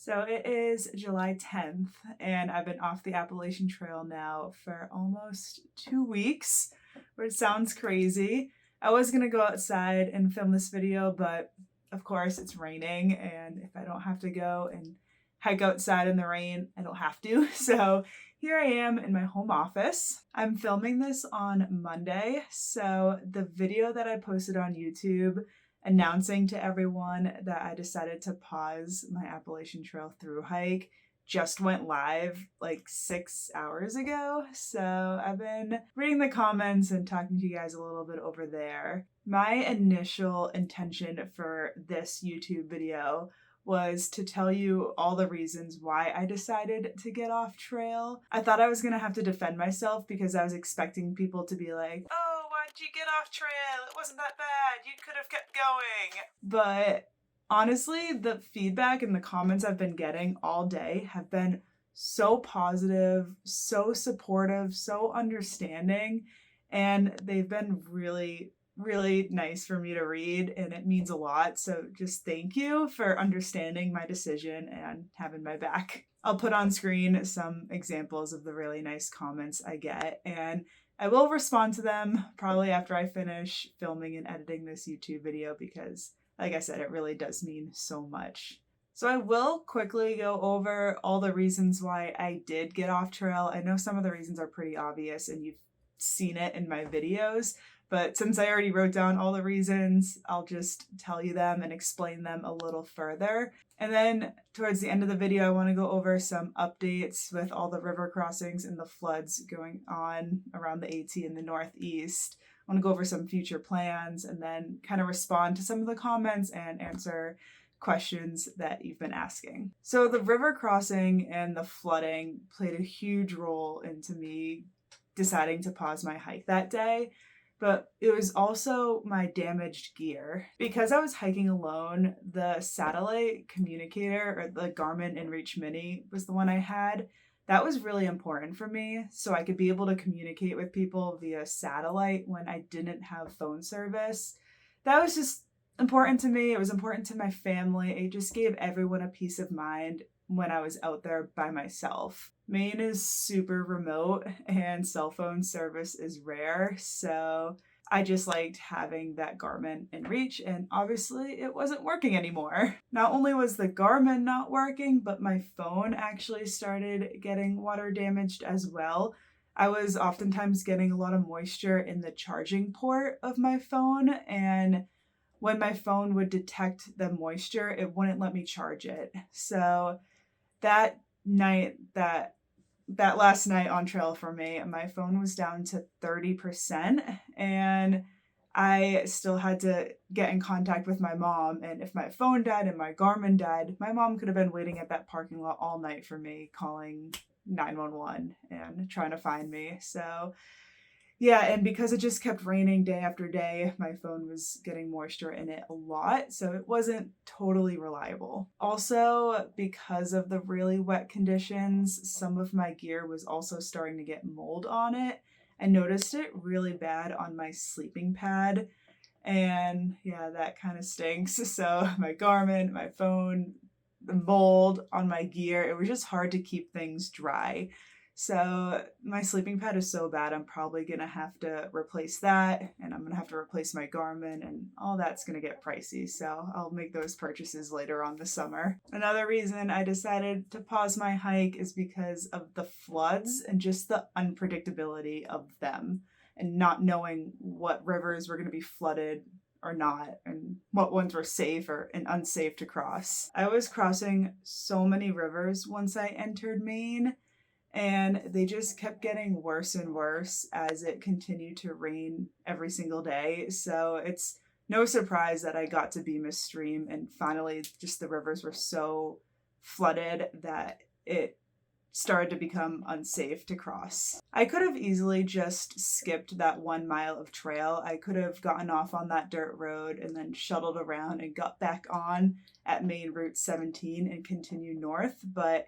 So it is July 10th, and I've been off the Appalachian Trail now for almost 2 weeks, which sounds crazy. I was gonna go outside and film this video, but of course it's raining, and if I don't have to go and hike outside in the rain, I don't have to. So here I am in my home office. I'm filming this on Monday, so the video that I posted on YouTube announcing to everyone that I decided to pause my Appalachian Trail through hike just went live like 6 hours ago. So I've been reading the comments and talking to you guys a little bit over there. My initial intention for this YouTube video was to tell you all the reasons why I decided to get off trail. I thought I was gonna have to defend myself because I was expecting people to be like, "Oh, why'd you get off trail? It wasn't that bad. You could have kept going." But honestly, the feedback and the comments I've been getting all day have been so positive, so supportive, so understanding, and they've been really nice for me to read, and it means a lot. So just thank you for understanding my decision and having my back. I'll put on screen some examples of the really nice comments I get, and I will respond to them probably after I finish filming and editing this YouTube video because, like I said, it really does mean so much. So I will quickly go over all the reasons why I did get off trail. I know some of the reasons are pretty obvious and you've seen it in my videos, but since I already wrote down all the reasons, I'll just tell you them and explain them a little further. And then towards the end of the video, I want to go over some updates with all the river crossings and the floods going on around the AT in the Northeast. I want to go over some future plans and then kind of respond to some of the comments and answer questions that you've been asking. So the river crossing and the flooding played a huge role into me deciding to pause my hike that day. But it was also my damaged gear. Because I was hiking alone, the satellite communicator, or the Garmin InReach Mini, was the one I had. That was really important for me, so I could be able to communicate with people via satellite when I didn't have phone service. That was just important to me. It was important to my family. It just gave everyone a peace of mind when I was out there by myself. Maine is super remote and cell phone service is rare, so I just liked having that Garmin in reach, and obviously it wasn't working anymore. Not only was the Garmin not working, but my phone actually started getting water damaged as well. I was oftentimes getting a lot of moisture in the charging port of my phone, and when my phone would detect the moisture, it wouldn't let me charge it. So that last night on trail for me, my phone was down to 30%, and I still had to get in contact with my mom. And if my phone died and my Garmin died, my mom could have been waiting at that parking lot all night for me, calling 911 and trying to find me. So yeah, and because it just kept raining day after day, my phone was getting moisture in it a lot, so it wasn't totally reliable. Also, because of the really wet conditions, some of my gear was also starting to get mold on it. I noticed it really bad on my sleeping pad, and yeah, that kind of stinks. So my Garmin, my phone, the mold on my gear, it was just hard to keep things dry. So my sleeping pad is so bad, I'm probably gonna have to replace that, and I'm gonna have to replace my Garmin, and all that's gonna get pricey, so I'll make those purchases later on this summer. Another reason I decided to pause my hike is because of the floods and just the unpredictability of them, and not knowing what rivers were gonna be flooded or not, and what ones were safe and unsafe to cross. I was crossing so many rivers once I entered Maine, and they just kept getting worse and worse as it continued to rain every single day. So it's no surprise that I got to Bemis Stream, and finally just the rivers were so flooded that it started to become unsafe to cross. I could have easily just skipped that 1 mile of trail. I could have gotten off on that dirt road and then shuttled around and got back on at Main Route 17 and continued north, but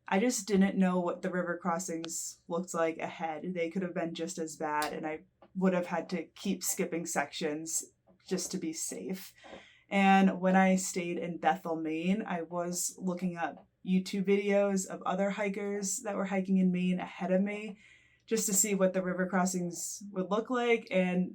I just didn't know what the river crossings looked like ahead. They could have been just as bad, and I would have had to keep skipping sections just to be safe. And when I stayed in Bethel, Maine, I was looking up YouTube videos of other hikers that were hiking in Maine ahead of me just to see what the river crossings would look like, and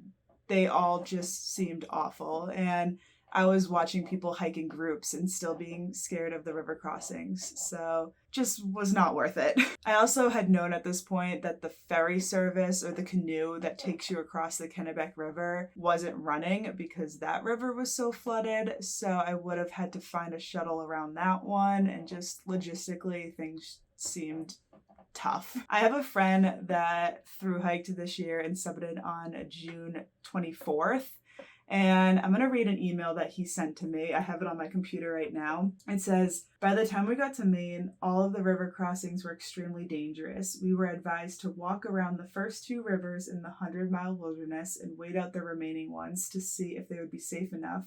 they all just seemed awful. And I was watching people hike in groups and still being scared of the river crossings, so just was not worth it. I also had known at this point that the ferry service or the canoe that takes you across the Kennebec River wasn't running because that river was so flooded, so I would have had to find a shuttle around that one, and just logistically things seemed tough. I have a friend that Thru-Hiked this year and summited on June 24th. And I'm going to read an email that he sent to me. I have it on my computer right now. It says, by the time we got to Maine, all of the river crossings were extremely dangerous. We were advised to walk around the first 2 rivers in the 100-mile wilderness and wait out the remaining ones to see if they would be safe enough.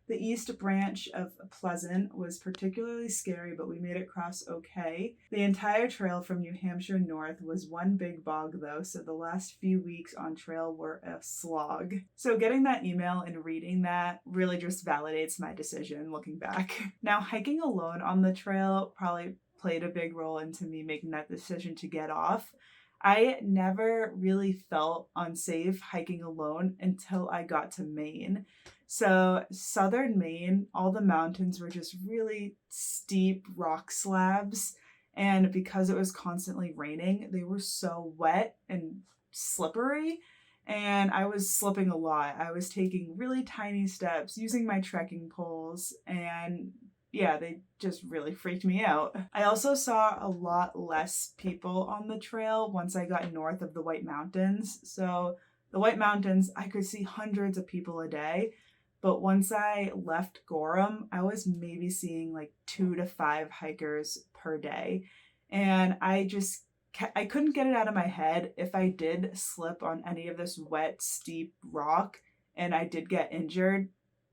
The east branch of Pleasant was particularly scary, but we made it across okay. The entire trail from New Hampshire north was one big bog though, so the last few weeks on trail were a slog. So getting that email and reading that really just validates my decision looking back. Now, hiking alone on the trail probably played a big role into me making that decision to get off. I never really felt unsafe hiking alone until I got to Maine. So southern Maine, all the mountains were just really steep rock slabs. And because it was constantly raining, they were so wet and slippery. And I was slipping a lot. I was taking really tiny steps, using my trekking poles, and yeah, they just really freaked me out. I also saw a lot less people on the trail once I got north of the White Mountains. So the White Mountains, I could see hundreds of people a day. But once I left Gorham, I was maybe seeing like 2 to 5 hikers per day. And I couldn't get it out of my head. If I did slip on any of this wet, steep rock and I did get injured,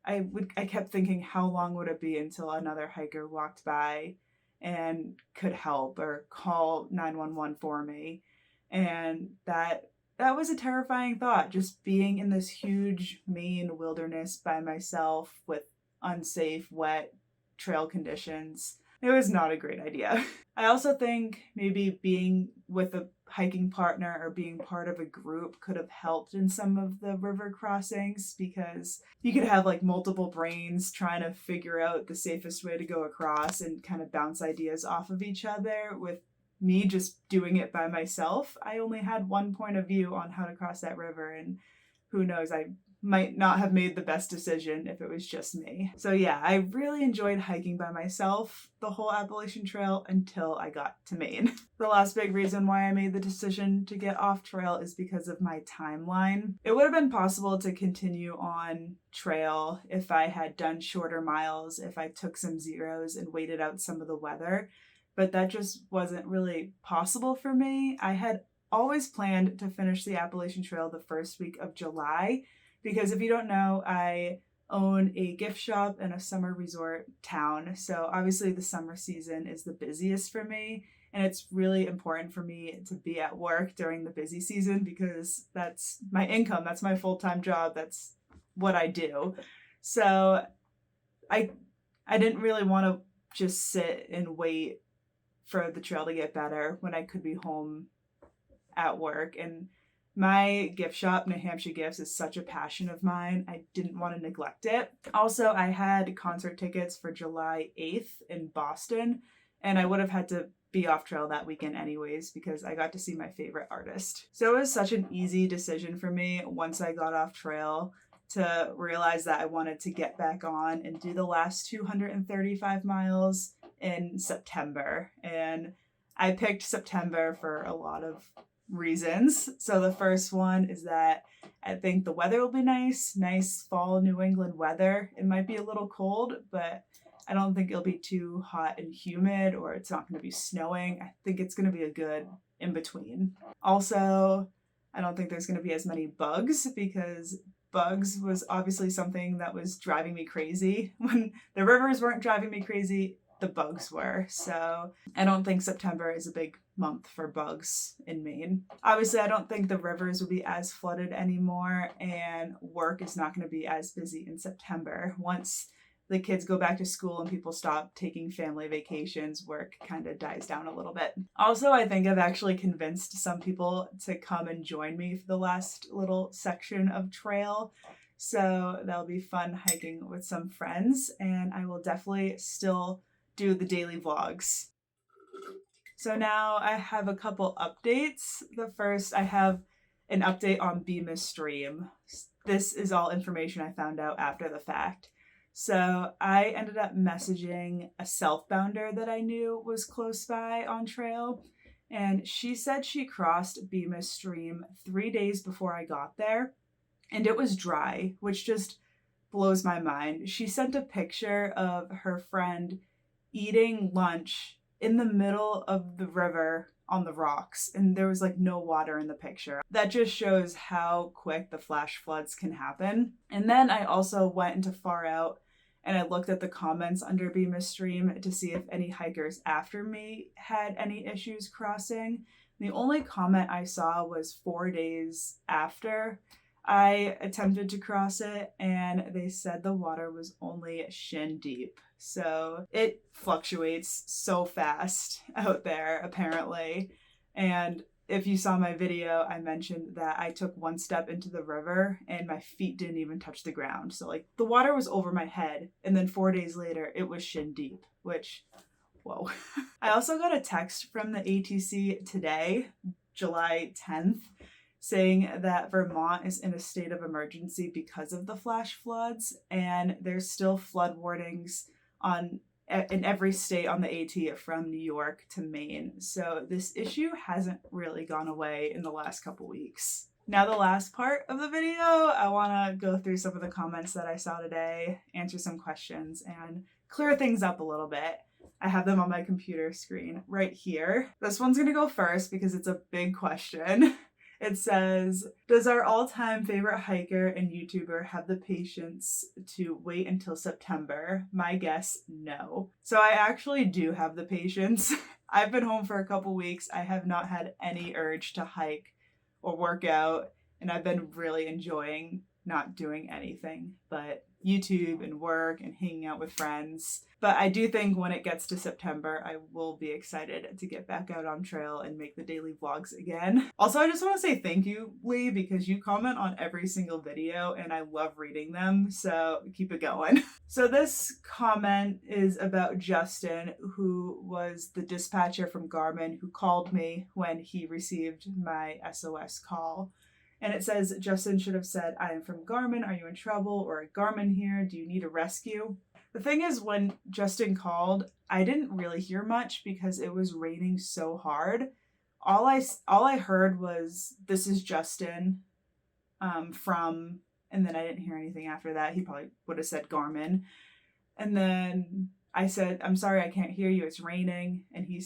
I kept thinking, how long would it be until another hiker walked by and could help or call 911 for me? And that was a terrifying thought, just being in this huge Maine wilderness by myself with unsafe, wet trail conditions. It was not a great idea. I also think maybe being with a hiking partner or being part of a group could have helped in some of the river crossings, because you could have like multiple brains trying to figure out the safest way to go across and kind of bounce ideas off of each other. With me just doing it by myself, I only had one point of view on how to cross that river, and who knows, I might not have made the best decision if it was just me. So yeah, I really enjoyed hiking by myself the whole Appalachian Trail until I got to Maine. The last big reason why I made the decision to get off trail is because of my timeline. It would have been possible to continue on trail if I had done shorter miles, if I took some zeros and waited out some of the weather, but that just wasn't really possible for me. I had always planned to finish the Appalachian Trail the first week of July, because if you don't know, I own a gift shop in a summer resort town. So obviously the summer season is the busiest for me, and it's really important for me to be at work during the busy season because that's my income, that's my full-time job, that's what I do. So I didn't really want to just sit and wait for the trail to get better when I could be home at work. And my gift shop, Nahamsha Gifts, is such a passion of mine. I didn't want to neglect it. Also, I had concert tickets for July 8th in Boston, and I would have had to be off trail that weekend anyways because I got to see my favorite artist. So it was such an easy decision for me once I got off trail to realize that I wanted to get back on and do the last 235 miles in September. And I picked September for a lot of reasons. So the first one is that I think the weather will be nice fall New England weather. It might be a little cold, but I don't think it'll be too hot and humid, or it's not going to be snowing. I think it's going to be a good in between. Also, I don't think there's going to be as many bugs, because bugs was obviously something that was driving me crazy. When the rivers weren't driving me crazy, the bugs were. So I don't think September is a big month for bugs in Maine. Obviously, I don't think the rivers will be as flooded anymore, and work is not going to be as busy in September. Once the kids go back to school and people stop taking family vacations, work kind of dies down a little bit. Also, I think I've actually convinced some people to come and join me for the last little section of trail. So that'll be fun hiking with some friends, and I will definitely still do the daily vlogs. So now I have a couple updates. The first, I have an update on Bemis Stream. This is all information I found out after the fact. So I ended up messaging a self-bounder that I knew was close by on trail, and she said she crossed Bemis Stream 3 days before I got there, and it was dry, which just blows my mind. She sent a picture of her friend eating lunch in the middle of the river on the rocks, and there was like no water in the picture. That just shows how quick the flash floods can happen. And then I also went into Far Out and I looked at the comments under Bemis Stream to see if any hikers after me had any issues crossing. The only comment I saw was 4 days after I attempted to cross it, and they said the water was only shin deep. So it fluctuates so fast out there, apparently. And if you saw my video, I mentioned that I took one step into the river and my feet didn't even touch the ground. So like the water was over my head, and then 4 days later it was shin deep, which, whoa. I also got a text from the ATC today, July 10th, saying that Vermont is in a state of emergency because of the flash floods, and there's still flood warnings in every state on the AT from New York to Maine. So this issue hasn't really gone away in the last couple weeks. Now the last part of the video, I want to go through some of the comments that I saw today, answer some questions, and clear things up a little bit. I have them on my computer screen right here. This one's going to go first because it's a big question. It says, does our all-time favorite hiker and YouTuber have the patience to wait until September? My guess, no. So I actually do have the patience. I've been home for a couple weeks. I have not had any urge to hike or work out, and I've been really enjoying not doing anything but YouTube and work and hanging out with friends. But I do think when it gets to September, I will be excited to get back out on trail and make the daily vlogs again. Also, I just want to say thank you, Lee, because you comment on every single video and I love reading them, so keep it going. So this comment is about Justin, who was the dispatcher from Garmin who called me when he received my SOS call. And it says, Justin should have said, I am from Garmin. Are you in trouble? Or Garmin here. Do you need a rescue? The thing is, when Justin called, I didn't really hear much because it was raining so hard. All I heard was, this is Justin from, and then I didn't hear anything after that. He probably would have said Garmin. And then I said, I'm sorry, I can't hear you. It's raining. And he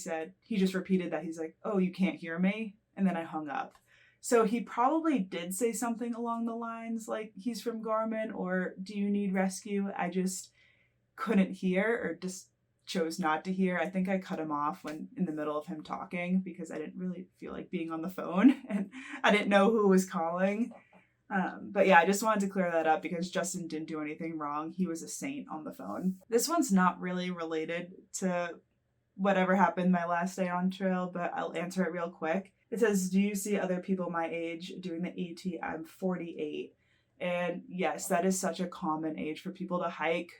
just repeated that. He's like, oh, you can't hear me? And then I hung up. So he probably did say something along the lines like he's from Garmin or do you need rescue? I just couldn't hear or just chose not to hear. I think I cut him off when in the middle of him talking because I didn't really feel like being on the phone and I didn't know who was calling. But yeah, I just wanted to clear that up because Justin didn't do anything wrong. He was a saint on the phone. This one's not really related to whatever happened my last day on trail, but I'll answer it real quick. It says, do you see other people my age doing the AT? I'm 48. And yes, that is such a common age for people to hike.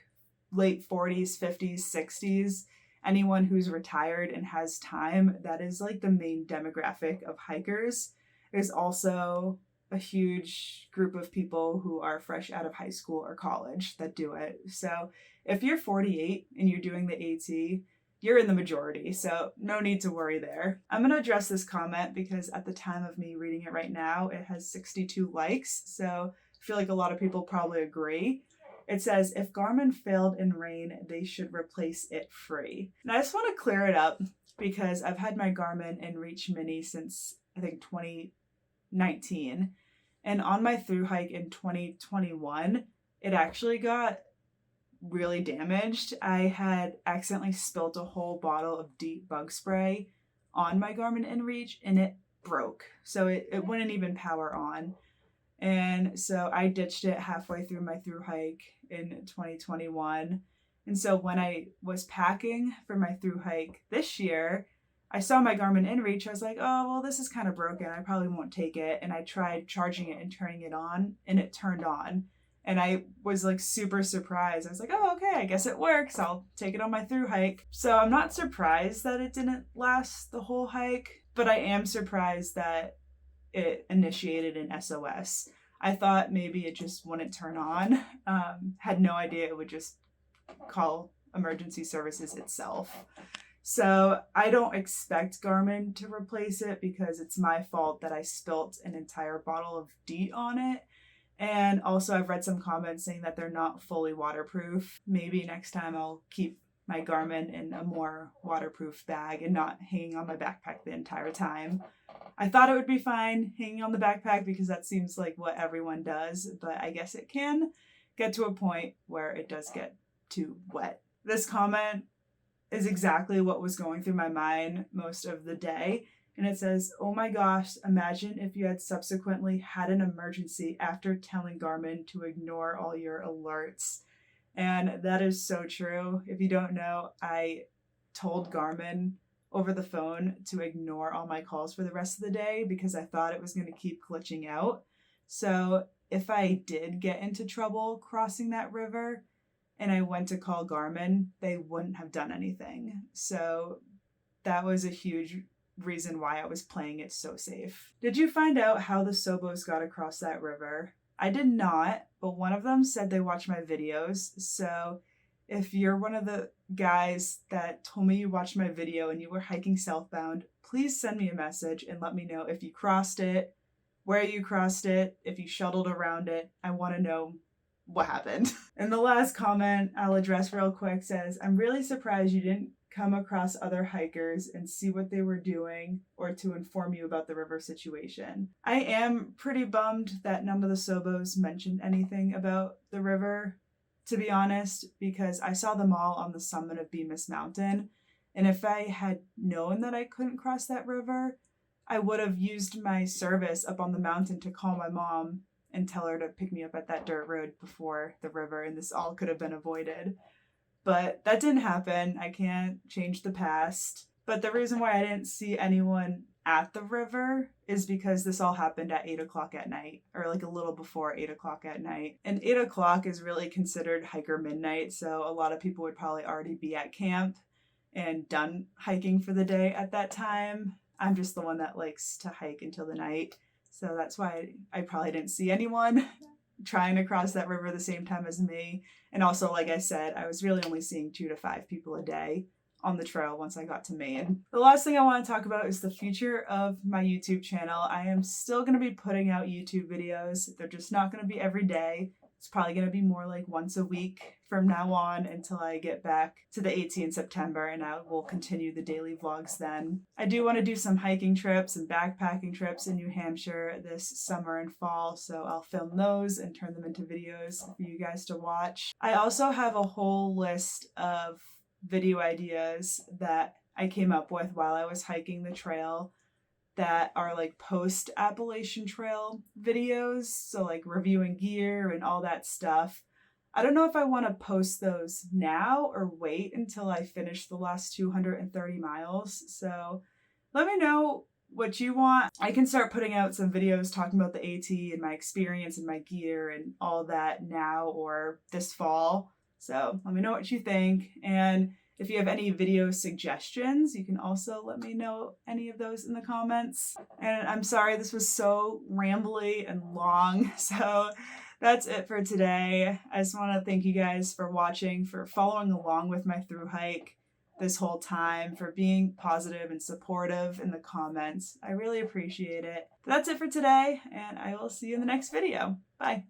Late 40s, 50s, 60s. Anyone who's retired and has time, that is like the main demographic of hikers. There's also a huge group of people who are fresh out of high school or college that do it. So if you're 48 and you're doing the AT, you're in the majority, so no need to worry there. I'm going to address this comment because at the time of me reading it right now, it has 62 likes, so I feel like a lot of people probably agree. It says, if Garmin failed in rain, they should replace it free. And I just want to clear it up because I've had my Garmin InReach Mini since, I think, 2019. And on my Thru-Hike in 2021, it actually got really damaged. I had accidentally spilt a whole bottle of deep bug spray on my Garmin InReach and it broke. So it wouldn't even power on. And so I ditched it halfway through my Thru-Hike in 2021. And so when I was packing for my Thru-Hike this year, I saw my Garmin inReach. I was like, oh, well, this is kind of broken. I probably won't take it. And I tried charging it and turning it on, and it turned on. And I was like super surprised. I was like, oh, okay, I guess it works. I'll take it on my Thru-Hike. So I'm not surprised that it didn't last the whole hike, but I am surprised that it initiated an SOS. I thought maybe it just wouldn't turn on. Had no idea it would just call emergency services itself. So I don't expect Garmin to replace it because it's my fault that I spilt an entire bottle of DEET on it. And also I've read some comments saying that they're not fully waterproof. Maybe next time I'll keep my Garmin in a more waterproof bag and not hanging on my backpack the entire time. I thought it would be fine hanging on the backpack because that seems like what everyone does, but I guess it can get to a point where it does get too wet. This comment is exactly what was going through my mind most of the day. And it says, oh my gosh, imagine if you had subsequently had an emergency after telling Garmin to ignore all your alerts. And that is so true. If you don't know, I told Garmin over the phone to ignore all my calls for the rest of the day because I thought it was going to keep glitching out. So if I did get into trouble crossing that river and I went to call Garmin, they wouldn't have done anything. So that was a huge reason why I was playing it so safe. Did you find out how the Sobos got across that river? I did not, but one of them said they watched my videos. So if you're one of the guys that told me you watched my video and you were hiking southbound, please send me a message and let me know if you crossed it, where you crossed it, if you shuttled around it. I want to know what happened. And the last comment I'll address real quick says, I'm really surprised you didn't come across other hikers and see what they were doing or to inform you about the river situation. I am pretty bummed that none of the Sobos mentioned anything about the river, to be honest, because I saw them all on the summit of Bemis Mountain. And if I had known that I couldn't cross that river, I would have used my service up on the mountain to call my mom and tell her to pick me up at that dirt road before the river, and this all could have been avoided. But that didn't happen. I can't change the past. But the reason why I didn't see anyone at the river is because this all happened at 8 o'clock at night, or like a little before 8 o'clock at night. And 8 o'clock is really considered hiker midnight, so a lot of people would probably already be at camp and done hiking for the day at that time. I'm just the one that likes to hike until the night, so that's why I probably didn't see anyone trying to cross that river the same time as me. And also, like I said, I was really only seeing 2 to 5 people a day on the trail once I got to Maine. The last thing I want to talk about is the future of my YouTube channel. I am still going to be putting out YouTube videos. They're just not going to be every day. It's probably going to be more like once a week from now on until I get back to the AT in September, and I will continue the daily vlogs then. I do want to do some hiking trips and backpacking trips in New Hampshire this summer and fall, so I'll film those and turn them into videos for you guys to watch. I also have a whole list of video ideas that I came up with while I was hiking the trail that are like post Appalachian Trail videos, so like reviewing gear and all that stuff. I don't know if I want to post those now or wait until I finish the last 230 miles. So let me know what you want. I can start putting out some videos talking about the AT and my experience and my gear and all that now or this fall. So let me know what you think. And if you have any video suggestions, you can also let me know any of those in the comments. And I'm sorry this was so rambly and long, so that's it for today. I just want to thank you guys for watching, for following along with my Thru-Hike this whole time, for being positive and supportive in the comments. I really appreciate it. But that's it for today, and I will see you in the next video. Bye.